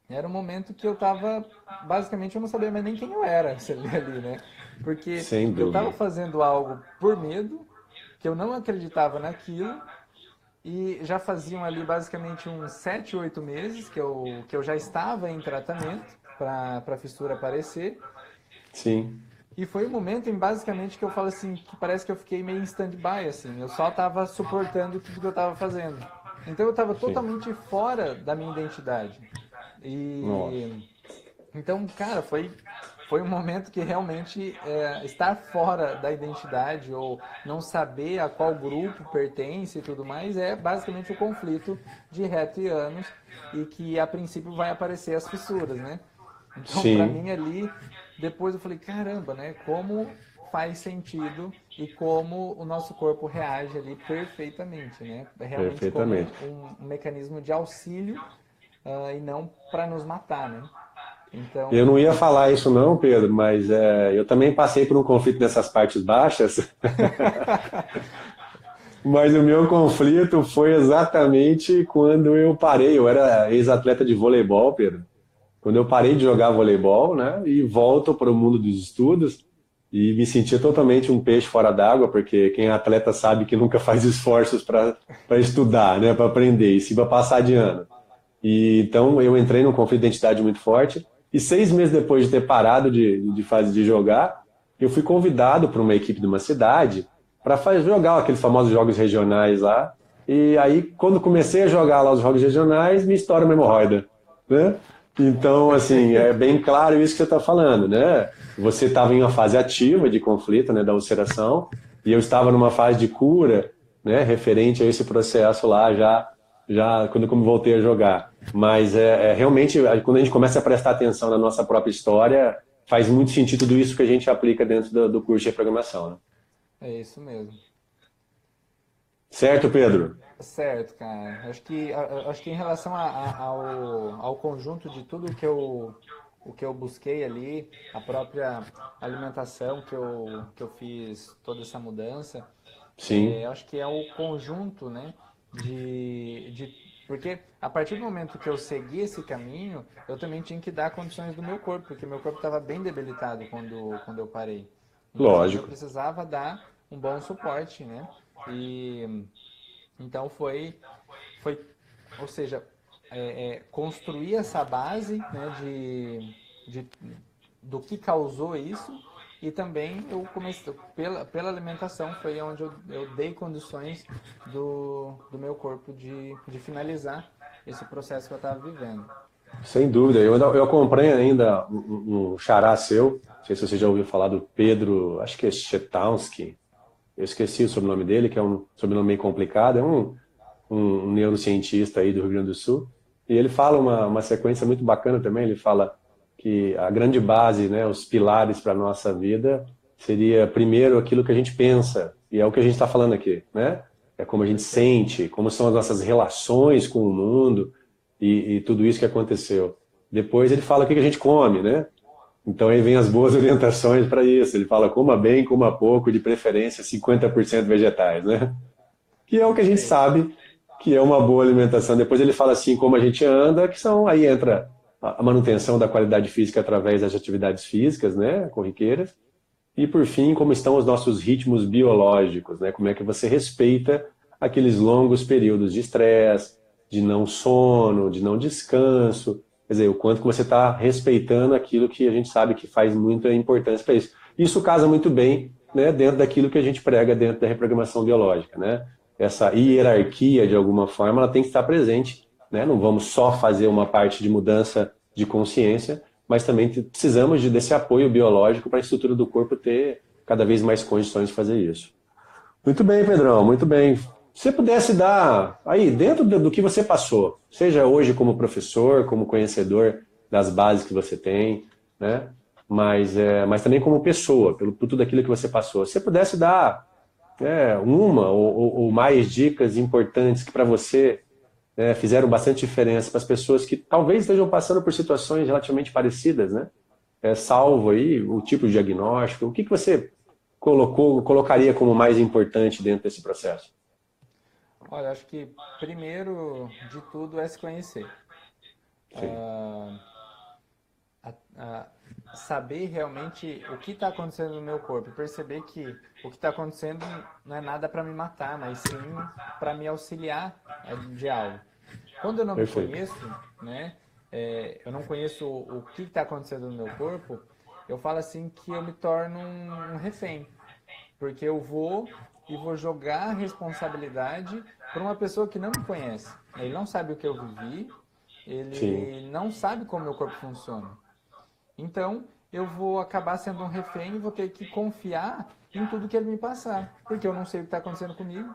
era um momento que eu tava, basicamente eu não sabia mais nem quem eu era ali, né? Porque Sem eu tava dúvida. fazendo algo por medo, que eu não acreditava naquilo, e já faziam ali basicamente uns 7, 8 meses que eu já estava em tratamento para a fissura aparecer. Sim, E foi um momento em basicamente que eu falo assim, que parece que eu fiquei meio em stand-by, assim. Eu só estava suportando tudo que eu estava fazendo. Então eu estava sim. totalmente fora da minha identidade. Nossa. E então, cara, foi um momento que realmente estar fora da identidade ou não saber a qual grupo pertence e tudo mais é basicamente o conflito de reto e ânus e que a princípio vai aparecer as fissuras, né? Então, para Sim, mim ali, depois eu falei, caramba, né? Como faz sentido e como o nosso corpo reage ali perfeitamente, né? É realmente como Perfeitamente. um mecanismo de auxílio, e não para nos matar, né? Eu não Então, ia falar isso não, Pedro, mas eu também passei por um conflito nessas partes baixas, mas o meu conflito foi exatamente quando eu parei. Eu era ex-atleta de voleibol, Pedro. Quando eu parei de jogar voleibol, né, e volto para o mundo dos estudos e me sentia totalmente um peixe fora d'água, porque quem é atleta sabe que nunca faz esforços para estudar, né, para aprender, e sim para passar de ano. E então eu entrei num conflito de identidade muito forte. E 6 meses depois de ter parado de jogar, eu fui convidado por uma equipe de uma cidade para jogar aqueles famosos jogos regionais lá. E aí, quando comecei a jogar lá os jogos regionais, me estoura uma hemorroida, né? Então, assim, é bem claro isso que você está falando, né? Você estava em uma fase ativa de conflito, né, da ulceração, e eu estava numa fase de cura, né, referente a esse processo lá já quando eu voltei a jogar. Mas realmente, quando a gente começa a prestar atenção na nossa própria história, faz muito sentido tudo isso que a gente aplica dentro do curso de programação. Né? é isso mesmo. Certo, Pedro? Certo, cara. Acho que em relação ao conjunto de tudo o que eu busquei ali, a própria alimentação que eu fiz toda essa mudança, Sim, acho que é o conjunto, né, porque a partir do momento que eu segui esse caminho, eu também tinha que dar condições do meu corpo, porque meu corpo estava bem debilitado quando eu parei. Então eu lógico. precisava dar um bom suporte, né? E então foi, ou seja, construir essa base, né, de, do que causou isso e também eu comecei pela alimentação foi onde eu dei condições do meu corpo de finalizar esse processo que eu estava vivendo. Sem dúvida. Eu acompanho ainda um xará seu, não sei se você já ouviu falar do Pedro, acho que é Chetowski, eu esqueci o sobrenome dele, que é um sobrenome meio complicado, é um neurocientista aí do Rio Grande do Sul, e ele fala uma sequência muito bacana também, ele fala que a grande base, né, os pilares para a nossa vida seria primeiro aquilo que a gente pensa, e é o que a gente está falando aqui, né? É como a gente Perfeito. sente, como são as nossas relações com o mundo e tudo isso que aconteceu. Depois ele fala o que a gente come, né? Então aí vem as boas orientações para isso. Ele fala coma bem, coma pouco, de preferência 50% vegetais, né? Que é o que a gente Perfeito. sabe que é uma boa alimentação. Depois ele fala assim como a gente anda, que são aí entra a manutenção da qualidade física através das atividades físicas, né, corriqueiras. E por fim, como estão os nossos ritmos biológicos, né? Como é que você respeita aqueles longos períodos de estresse, de não sono, de não descanso, quer dizer, o quanto que você está respeitando aquilo que a gente sabe que faz muita importância para isso. Isso casa muito bem, né, dentro daquilo que a gente prega dentro da reprogramação biológica, né? Essa hierarquia, de alguma forma, ela tem que estar presente, né? Não vamos só fazer uma parte de mudança de consciência, mas também precisamos desse apoio biológico para a estrutura do corpo ter cada vez mais condições de fazer isso. Muito bem, Pedrão, muito bem. Se você pudesse dar, aí, dentro do que você passou, seja hoje como professor, como conhecedor das bases que você tem, né? Mas também como pessoa, por tudo aquilo que você passou. Se você pudesse dar uma ou mais dicas importantes que para você fizeram bastante diferença para as pessoas que talvez estejam passando por situações relativamente parecidas, né? Salvo aí o tipo de diagnóstico, o que você colocaria como mais importante dentro desse processo? Olha, acho que primeiro de tudo é se conhecer. Sim, Saber realmente o que está acontecendo no meu corpo, perceber que o que está acontecendo não é nada para me matar, mas sim para me auxiliar de algo. Quando eu não me perfeito. conheço, né, eu não conheço o que está acontecendo no meu corpo, eu falo assim que eu me torno um refém, porque eu vou jogar a responsabilidade para uma pessoa que não me conhece. Ele não sabe o que eu vivi, Sim, ele não sabe como meu corpo funciona. Então, eu vou acabar sendo um refém e vou ter que confiar em tudo que ele me passar, porque eu não sei o que está acontecendo comigo.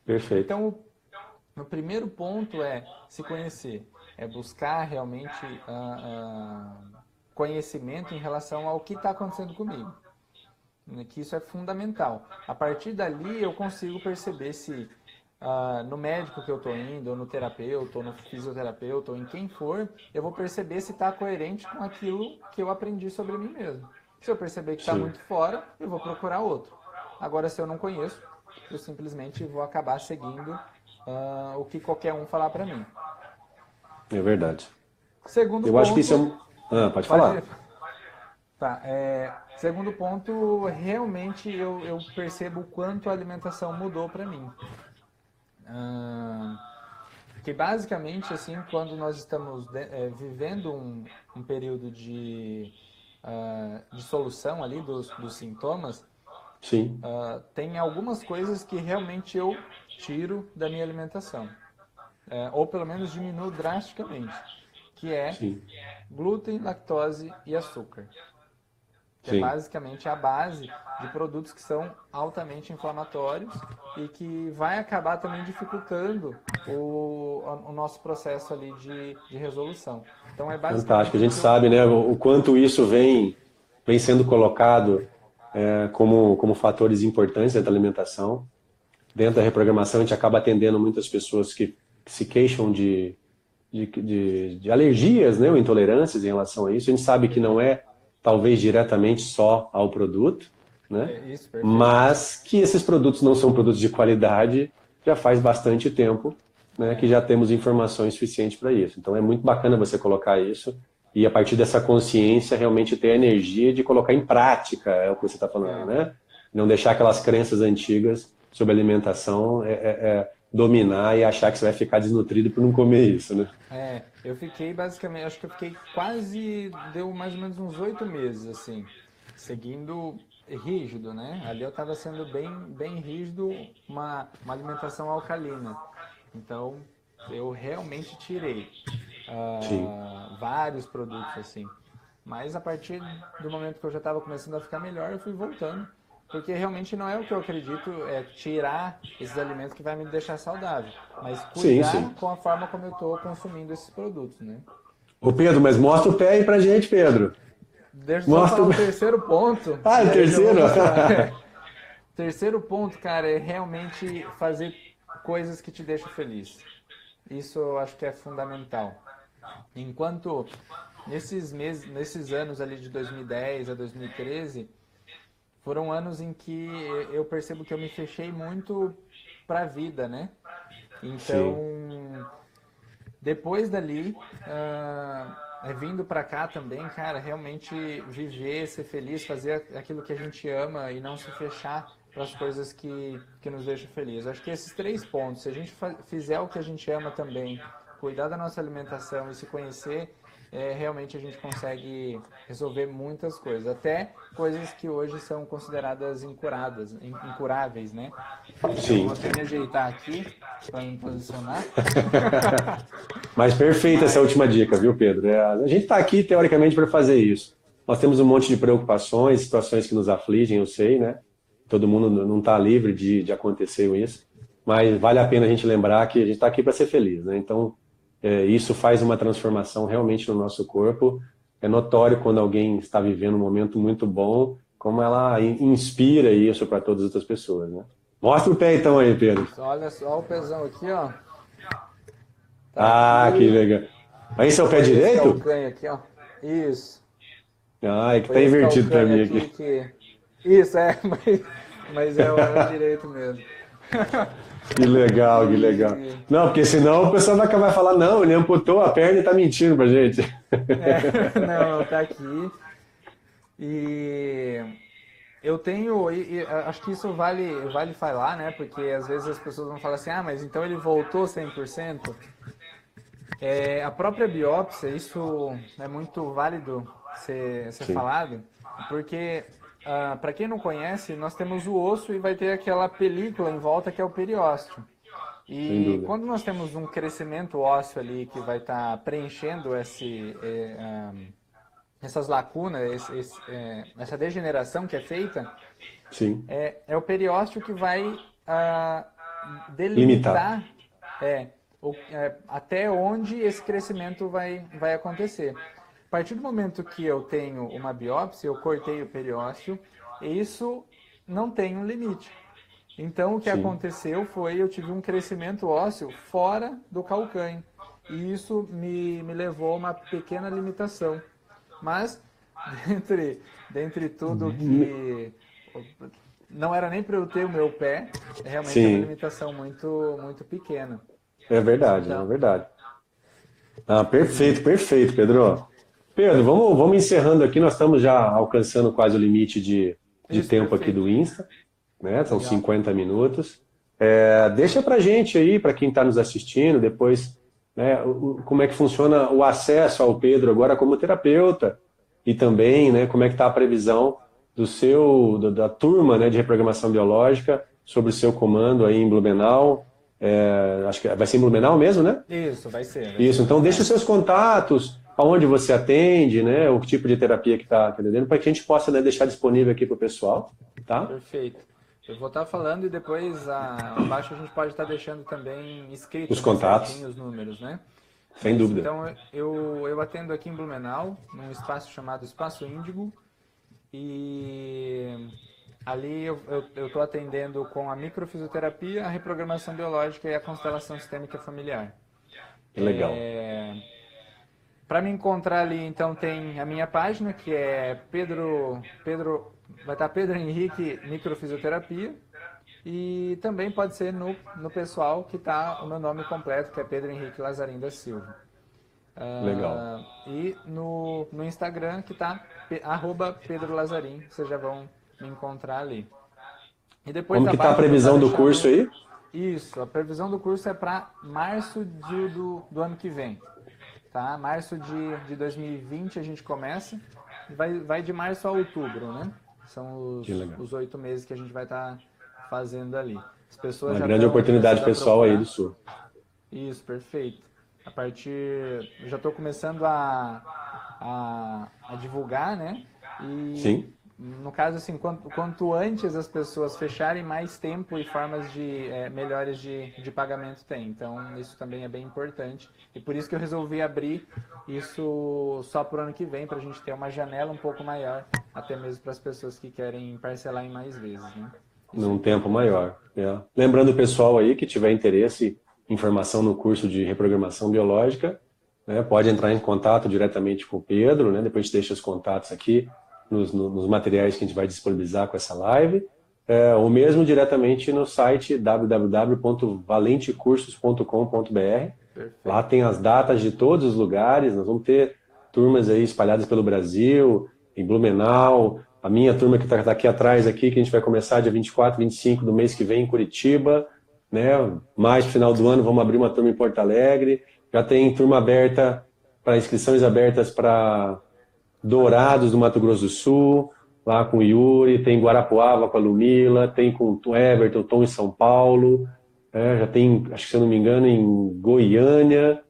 perfeito. Então, o primeiro ponto é se conhecer, é buscar realmente conhecimento em relação ao que está acontecendo comigo. né, que isso é fundamental. A partir dali eu consigo perceber se no médico que eu estou indo, ou no terapeuta, ou no fisioterapeuta, ou em quem for, eu vou perceber se está coerente com aquilo que eu aprendi sobre mim mesmo. Se eu perceber que está Sim, muito fora, eu vou procurar outro. Agora, se eu não conheço, eu simplesmente vou acabar seguindo o que qualquer um falar para mim. é verdade. Segundo Eu acho que isso é ponto, um... Ah, pode pode. falar. Tá, segundo ponto, realmente eu percebo o quanto a alimentação mudou para mim. Ah, que basicamente, assim, quando nós estamos vivendo um período de solução ali dos sintomas, Sim, tem algumas coisas que realmente eu tiro da minha alimentação, ou pelo menos diminuo drasticamente, que é sim, glúten, lactose e açúcar, que é sim. basicamente a base de produtos que são altamente inflamatórios e que vai acabar também dificultando o nosso processo ali de resolução. Então é Fantástico. A basicamente o gente que eu... sabe, né, o quanto isso vem sendo colocado como fatores importantes da alimentação. Dentro da reprogramação, a gente acaba atendendo muitas pessoas que se queixam de alergias, né, ou intolerâncias em relação a isso. A gente sabe que não é, talvez, diretamente só ao produto, né, Isso, perfeito. mas que esses produtos não são produtos de qualidade já faz bastante tempo, né, que já temos informações suficientes para isso. Então é muito bacana você colocar isso e a partir dessa consciência realmente ter a energia de colocar em prática, é o que você está falando, É, né? Não deixar aquelas crenças antigas sobre alimentação dominar e achar que você vai ficar desnutrido por não comer isso, né? eu fiquei basicamente, acho que eu fiquei quase, deu mais ou menos uns 8 meses, assim, seguindo rígido, né? Ali eu estava sendo bem rígido, uma alimentação alcalina. Então, eu realmente tirei Sim, vários produtos, assim. Mas a partir do momento que eu já estava começando a ficar melhor, eu fui voltando. Porque realmente não é o que eu acredito, é tirar esses alimentos que vai me deixar saudável. Mas sim, cuidar sim. com a forma como eu estou consumindo esses produtos, né? Ô Pedro, mas mostra o pé aí pra gente, Pedro. Deixa eu só falar Mostra o o... terceiro ponto, Ah, e o aí eu já vou terceiro? mostrar. Terceiro ponto, cara, é realmente fazer coisas que te deixam feliz. Isso eu acho que é fundamental. Enquanto nesses anos ali de 2010 a 2013, foram anos em que eu percebo que eu me fechei muito para a vida, né? Então, Sim, depois dali, vindo para cá também, cara, realmente viver, ser feliz, fazer aquilo que a gente ama e não se fechar para as coisas que nos deixam felizes. Acho que esses 3 pontos, se a gente fizer o que a gente ama também, cuidar da nossa alimentação e se conhecer, realmente a gente consegue resolver muitas coisas, até coisas que hoje são consideradas incuráveis, né? Então, vou sim. até me ajeitar aqui para me posicionar. Mas perfeita essa Mas última dica, viu, Pedro? A gente está aqui, teoricamente, para fazer isso. Nós temos um monte de preocupações, situações que nos afligem, eu sei, né? Todo mundo não está livre de acontecer isso. Mas vale a pena a gente lembrar que a gente está aqui para ser feliz, né? Então, isso faz uma transformação realmente no nosso corpo. É notório quando alguém está vivendo um momento muito bom, como ela inspira isso para todas as outras pessoas, né? Mostra o pé então aí, Pedro. isso, olha só o pezão aqui, ó. Tá Ah, que aqui. legal. Aí esse é o pé Foi esse direito? calcanho aqui, ó. Isso. Ah, é que tá Foi esse invertido para calcanho mim aqui aqui. que. Isso, mas é o direito mesmo. Que legal, que legal. E. Não, porque senão o pessoal vai acabar falando, não, ele amputou a perna e tá mentindo pra gente. Não, tá aqui. E. Eu tenho, acho que isso vale falar, né? Porque às vezes as pessoas vão falar assim, ah, mas então ele voltou 100%. A própria biópsia, isso é muito válido ser Sim, falado, porque, para quem não conhece, nós temos o osso e vai ter aquela película em volta que é o periósteo. sem E dúvida. quando nós temos um crescimento ósseo ali que vai estar preenchendo essas lacunas, essa degeneração que é feita, Sim, é o periósteo que vai limitar. delimitar é, até onde esse crescimento vai acontecer. A partir do momento que eu tenho uma biópsia, eu cortei o periósteo isso não tem um limite. Então, o que Sim. aconteceu foi eu tive um crescimento ósseo fora do calcânio. E isso me levou a uma pequena limitação. Mas, dentre tudo que não era nem para eu ter o meu pé, realmente é uma Sim, limitação muito, muito pequena. é verdade, é Então, verdade. Ah, sim, perfeito, perfeito, Pedro. Pedro, vamos encerrando aqui. Nós estamos já alcançando quase o limite de isso, tempo aqui do perfeito. Insta, né? São Legal. 50 minutos. Deixa pra gente aí, para quem está nos assistindo, depois, né, como é que funciona o acesso ao Pedro agora como terapeuta e também, né, como é que está a previsão da turma, né, de reprogramação biológica sobre o seu comando aí em Blumenau. Acho que vai ser em Blumenau mesmo, né? Isso, vai ser Isso, em então deixa Blumenau. os seus contatos, aonde você atende, né, o tipo de terapia que está atendendo, para que a gente possa, né, deixar disponível aqui para o pessoal, tá? Perfeito. Eu vou estar falando e depois abaixo a gente pode estar deixando também escrito, Os né, contatos, certinho os números, né? sem Isso. dúvida. Então eu atendo aqui em Blumenau, num espaço chamado Espaço Índigo, e ali eu estou atendendo com a microfisioterapia, a reprogramação biológica e a constelação sistêmica familiar. Que legal. Para me encontrar ali, então, tem a minha página, que é vai estar Pedro Henrique Microfisioterapia, e também pode ser no pessoal que está o meu nome completo, que é Pedro Henrique Lazarim da Silva. Legal. E no Instagram, que está @Pedro Lazarim, vocês já vão me encontrar ali. E depois Como que está a abaixo eu vou estar previsão do curso deixando aí? isso. A previsão do curso é para março do ano que vem. Tá? Março de 2020 a gente começa. Vai de março a outubro, né? São Que legal. os 8 meses que a gente vai estar fazendo ali. As pessoas Uma já grande estão oportunidade começando a pessoal aí do procurar. Sul. Isso, perfeito. Eu já estou começando a divulgar, né? E Sim, no caso, assim, quanto antes as pessoas fecharem, mais tempo e formas melhores de pagamento tem. Então, isso também é bem importante. E por isso que eu resolvi abrir isso só para o ano que vem, para a gente ter uma janela um pouco maior, até mesmo para as pessoas que querem parcelar em mais vezes, né? Isso é num tempo importante. maior. Lembrando o pessoal aí que tiver interesse em formação no curso de reprogramação biológica, né, pode entrar em contato diretamente com o Pedro, né? Depois a gente deixa os contatos aqui nos materiais que a gente vai disponibilizar com essa live, ou mesmo diretamente no site www.valentecursos.com.br. Lá Perfeito. tem as datas de todos os lugares, nós vamos ter turmas aí espalhadas pelo Brasil, em Blumenau, a minha turma que está aqui atrás, aqui, que a gente vai começar dia 24, 25 do mês que vem em Curitiba, né? Mais no final do ano vamos abrir uma turma em Porto Alegre, já tem turma aberta para inscrições abertas para Dourados do Mato Grosso do Sul, lá com o Yuri, tem Guarapuava com a Lumila, tem com o Everton, Tom em São Paulo, já tem, acho que se eu não me engano, em Goiânia,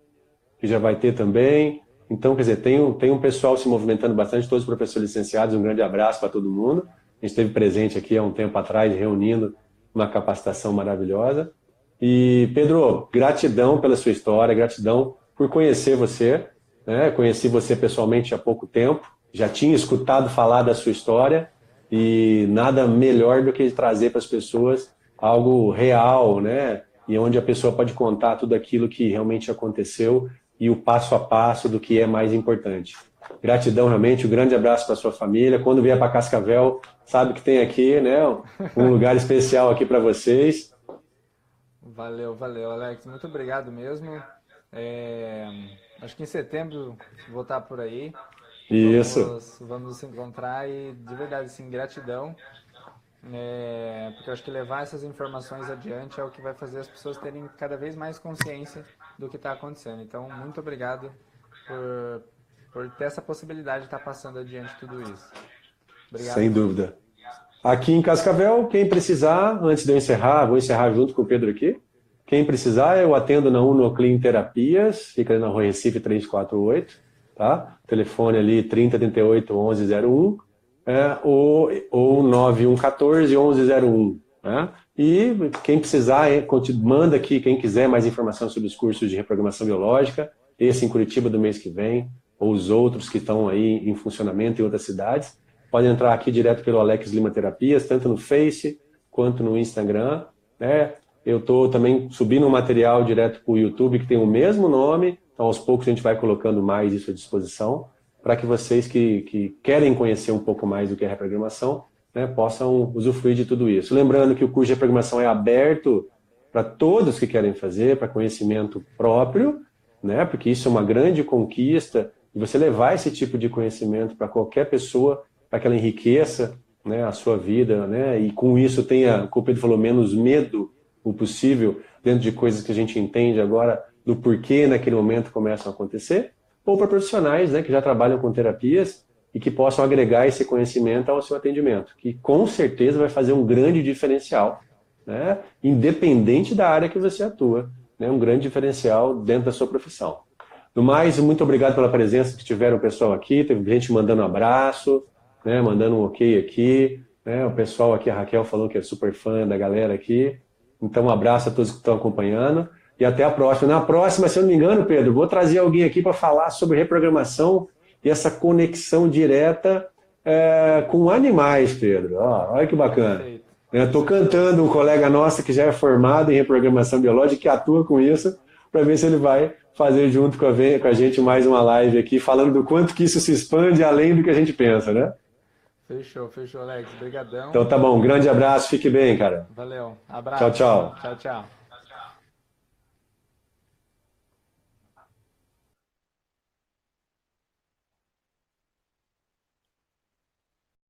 que já vai ter também. Então, quer dizer, tem um pessoal se movimentando bastante, todos os professores licenciados, um grande abraço para todo mundo. A gente esteve presente aqui há um tempo atrás, reunindo uma capacitação maravilhosa. E, Pedro, gratidão pela sua história, gratidão por conhecer você, né? Conheci você pessoalmente há pouco tempo, já tinha escutado falar da sua história e nada melhor do que trazer para as pessoas algo real, né? E onde a pessoa pode contar tudo aquilo que realmente aconteceu e o passo a passo do que é mais importante. Gratidão realmente, um grande abraço para sua família. Quando vier para Cascavel, sabe que tem aqui, né, um lugar especial aqui para vocês. Valeu, valeu, Alex. Muito obrigado mesmo. É, Acho que em setembro vou estar por aí. Isso, Vamos nos encontrar e, de verdade, assim, gratidão. Porque eu acho que levar essas informações adiante é o que vai fazer as pessoas terem cada vez mais consciência do que está acontecendo. Então, muito obrigado por ter essa possibilidade de estar passando adiante tudo isso. Obrigado sem mesmo. dúvida. Aqui em Cascavel, quem precisar, antes de eu encerrar, vou encerrar junto com o Pedro aqui. Quem precisar, eu atendo na Unoclin Terapias, fica ali na Rua Recife 348, tá? Telefone ali 3038 1101, ou 9114 1101, né? E quem precisar, manda aqui, quem quiser mais informação sobre os cursos de reprogramação biológica, esse em Curitiba do mês que vem, ou os outros que estão aí em funcionamento em outras cidades, pode entrar aqui direto pelo Alex Lima Terapias, tanto no Face quanto no Instagram, né? Eu estou também subindo um material direto para o YouTube que tem o mesmo nome, então aos poucos a gente vai colocando mais isso à disposição, para que vocês que querem conhecer um pouco mais do que é reprogramação, né, possam usufruir de tudo isso. Lembrando que o curso de reprogramação é aberto para todos que querem fazer, para conhecimento próprio, né, porque isso é uma grande conquista, e você levar esse tipo de conhecimento para qualquer pessoa, para que ela enriqueça, né, a sua vida, né, e com isso tenha, como o Pedro falou, menos medo o possível, dentro de coisas que a gente entende agora, do porquê naquele momento começam a acontecer, ou para profissionais, né, que já trabalham com terapias e que possam agregar esse conhecimento ao seu atendimento, que com certeza vai fazer um grande diferencial, né, independente da área que você atua, né, um grande diferencial dentro da sua profissão. No mais, muito obrigado pela presença que tiveram o pessoal aqui, teve gente mandando um abraço, né, mandando um ok aqui, né, o pessoal aqui, a Raquel falou que é super fã da galera aqui, então um abraço a todos que estão acompanhando e até a próxima. Na próxima, se eu não me engano, Pedro, vou trazer alguém aqui para falar sobre reprogramação e essa conexão direta com animais, Pedro. Ó, olha que bacana. Estou cantando um colega nosso que já é formado em reprogramação biológica, que atua com isso, para ver se ele vai fazer junto com a gente mais uma live aqui, falando do quanto que isso se expande além do que a gente pensa, né? Fechou, Alex. Obrigadão. Então tá bom, um grande abraço, fique bem, cara. Valeu, abraço. Tchau, tchau. Tchau, tchau.